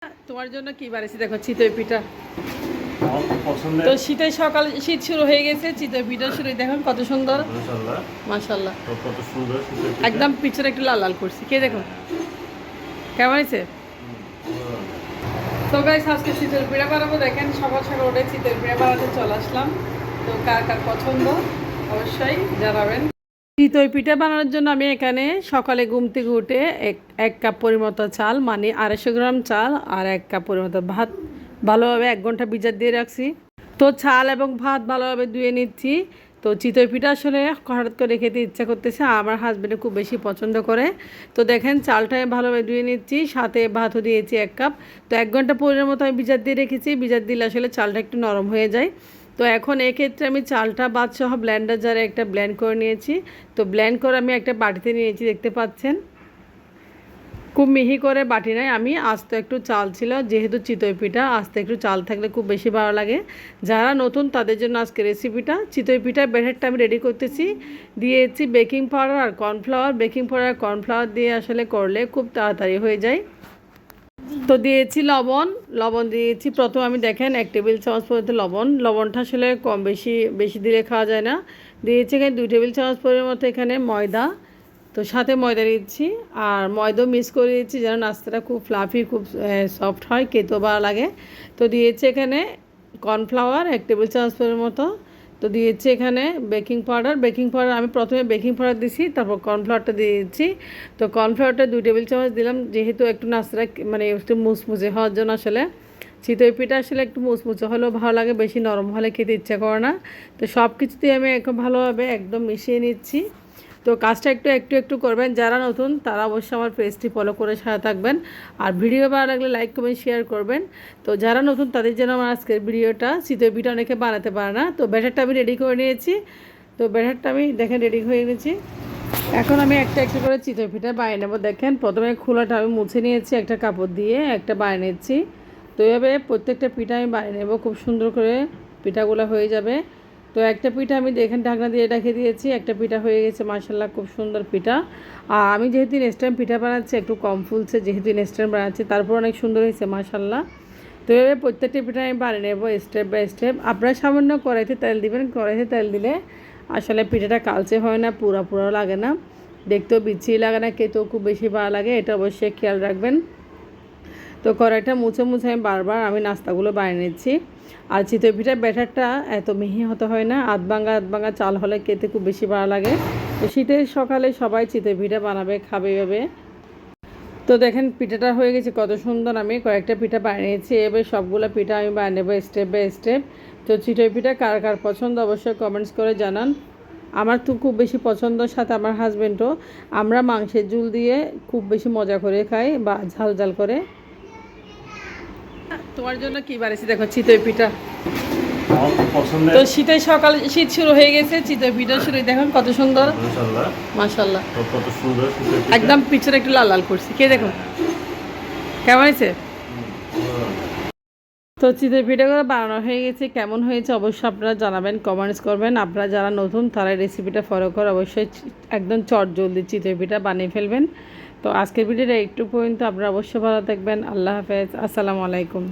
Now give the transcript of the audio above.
তোমার জন্য কি বানিয়েছি দেখো, চিতই পিঠা। আমার খুব পছন্দের। তো শীতের সকাল, শীত শুরু হয়ে গেছে, চিতই পিঠা শুরু দেখুন কত সুন্দর, মাশাআল্লাহ মাশাআল্লাহ। তো কত সুন্দর শীতের পিঠা। একদম পিছনে একটু লাল লাল করছি, কে দেখো কেমন হয়েছে। তো গাইস আজকে চিতই পিঠা বানাবো, দেখেন সকাল সকাল উঠে চিতই পিঠা বানাতে চলে আসলাম। তো কার কার পছন্দ অবশ্যই জানাবেন। চিতই পিঠা বানানোর জন্য আমি এখানে সকালে ঘুম থেকে উঠে এক কাপ পরিমতো চাল, মানে 250 গ্রাম চাল আর 1 কাপ পরিমতো ভাত ভালোভাবে 1 ঘন্টা ভিজা দিয়ে রাখছি। তো চাল এবং ভাত ভালোভাবে ধুয়ে নিচ্ছি। তো চিতই পিঠা আসলে হঠাৎ করে খেতে ইচ্ছা করতেছে, আমার হাজব্যান্ডে খুব বেশি পছন্দ করে। তো দেখেন চালটা ভালোভাবে ধুয়ে নিচ্ছি, সাথে ভাতও দিয়েছি 1 কাপ। তো 1 ঘন্টা পরের মতো আমি ভিজা দিয়ে রেখেছি, ভিজা দিলে আসলে চালটা একটু নরম হয়ে যায়। তো এখন এক্ষেত্রে আমি চালটা ভাত সহ ব্লেন্ডার জারে একটা ব্লেন্ড করে নিয়েছি। তো ব্লেন্ড করে আমি একটা বাটিতে নিয়েছি, দেখতে পাচ্ছেন। খুব মিহি করে বাটি নাই, আমি আস্ত একটু চাল ছিল, যেহেতু চিতই পিঠা আস্তে একটু চাল থাকলে খুব বেশি ভালো লাগে। যারা নতুন তাদের জন্য আজকে রেসিপিটা। চিতই পিঠার ব্যাটারটা আমি রেডি করতেছি। দিয়েছি বেকিং পাউডার আর কর্নফ্লাওয়ার। বেকিং পাউডার আর কর্নফ্লাওয়ার দিয়ে আসলে করলে খুব তাড়াতাড়ি হয়ে যায়। তো দিয়েছি লবণ, লবণ দিয়েছি প্রথম আমি দেখেন 1 টেবিল চামচ পর্যন্ত লবণ। লবণটা আসলে কম বেশি বেশি দিলে খাওয়া যায় না। দিয়েছি এখানে 2 টেবিল চামচ পরিমাণ মতো এখানে ময়দা। তো সাথে ময়দা দিচ্ছি আর ময়দাও মিক্স করে দিচ্ছি যেন নাস্তাটা খুব ফ্লাফি, খুব সফট হয়, খেতেও ভালো লাগে। তো দিয়েছি এখানে কর্নফ্লাওয়ার 1 টেবিল চামচ পরিমাণ মতো। তো দিয়েছি এখানে বেকিং পাউডার। বেকিং পাউডার আমি প্রথমে বেকিং পাউডার দিছি, তারপর কর্নফ্লাওয়ারটা দিয়ে দিচ্ছি। তো কর্নফ্লাওয়ারটা 2 টেবিল চামচ দিলাম, যেহেতু একটু নাস্তাটা মানে একটু মুচমুচে হওয়ার জন্য। আসলে চিতই পিঠা আসলে একটু মুচমুচে হলেও ভালো লাগে, বেশি নরম হলে খেতে ইচ্ছা করে না। তো সব কিছুতেই আমি একদম ভালোভাবে একদম মিশিয়ে নিচ্ছি। তো কাজটা একটু একটু করবেন, যারা নতুন তারা অবশ্যই আমার পেজটি ফলো করে সাথে থাকবেন। আর ভিডিও ভালো লাগলে লাইক কমেন্ট শেয়ার করবেন। তো যারা নতুন তাদের জন্য আমার আজকের ভিডিওটা। চিতই পিঠা অনেকে বানাতে পারে না। তো ব্যাটারটা আমি রেডি করে নিয়েছি। তো ব্যাটারটা আমি দেখেন রেডি হয়ে গেছি। এখন আমি একটা করে চিতই পিঠা বানিয়ে নেবো। দেখেন প্রথমে খোলাটা আমি মুছে নিয়েছি একটা কাপড় দিয়ে, একটা বানিয়ে নিচ্ছি। তো এভাবে প্রত্যেকটা পিঠা আমি বানিয়ে নেবো, খুব সুন্দর করে পিঠাগুলো হয়ে যাবে। তো একটা পিঠা আমি দেখেন ঢাকনা দিয়ে রেখে দিয়েছি, একটা পিঠা হয়ে গেছে মাশাআল্লাহ, খুব সুন্দর পিঠা। আর আমি যেহেতু নেক্সট টাইম পিঠা বানাচ্ছি একটু কম ফুলছে, যেহেতু নেক্সট টাইম বানাচ্ছি, তারপর অনেক সুন্দর হয়েছে মাশাআল্লাহ। তো এভাবে প্রত্যেকটা পিঠা আমি বানিয়ে নেবো স্টেপ বাই স্টেপ। আপনারা সামান্য কড়াইতে তেল দিবেন, কড়াইতে তেল দিলে আসলে পিঠাটা কালচে হয় না, পুরো লাগে না, দেখতেও বিচ্ছিরি লাগে না, খেতেও খুব বেশি ভালো লাগে, এটা অবশ্যই খেয়াল রাখবেন। তো কড়াইটা মুছে আমি বারবার নাস্তাগুলো বানিয়ে নিচ্ছি। আর চিতই পিঠার ব্যাটারটা এত মিহি হতে হয় না, আধ ভাঙা চাল হলে খেতে খুব বেশি ভালো লাগে। তো শীতের সকালে সবাই চিতই পিঠা বানাবে, খাবে এভাবে। তো দেখেন পিঠাটা হয়ে গেছে কত সুন্দর। আমি কয়েকটা পিঠা বানিয়েছি, এবার সবগুলো পিঠা আমি বানিয়ে নেবো স্টেপ বাই স্টেপ। তো চিতই পিঠা কার কার পছন্দ অবশ্যই কমেন্টস করে জানান। আমার তো খুব বেশি পছন্দ, সাথে আমার হাজব্যান্ডও। আমরা মাংসের ঝোল দিয়ে খুব বেশি মজা করে খাই, বা ঝাল ঝাল করে। তোমার জন্য কি বানিয়েছি দেখো, চিতই পিঠা। আমার খুব পছন্দের। তো শীতের সকাল, শীত শুরু হয়ে গেছে, চিতই পিঠা শুরু দেখুন কত সুন্দর, মাশাআল্লাহ মাশাআল্লাহ। তো কত সুন্দর শীতের পিঠা। একদম পিছনে একটু লাল লাল করছি, কে দেখো কেমন হয়েছে। তো চিতই পিঠাগুলো বানানো হয়ে গেছে, কেমন হয়েছে অবশ্যই আপনারা জানাবেন, কমেন্টস করবেন। আপনারা যারা নতুন তারা রেসিপিটা ফলো করে অবশ্যই একদম চটজলদি চিতই পিঠা বানিয়ে ফেলবেন। তো আজকের ভিডিওটা একটু পর্যন্ত, আপনারা অবশ্যই ভালো থাকবেন। আল্লাহ হাফেজ, আসসালামু আলাইকুম।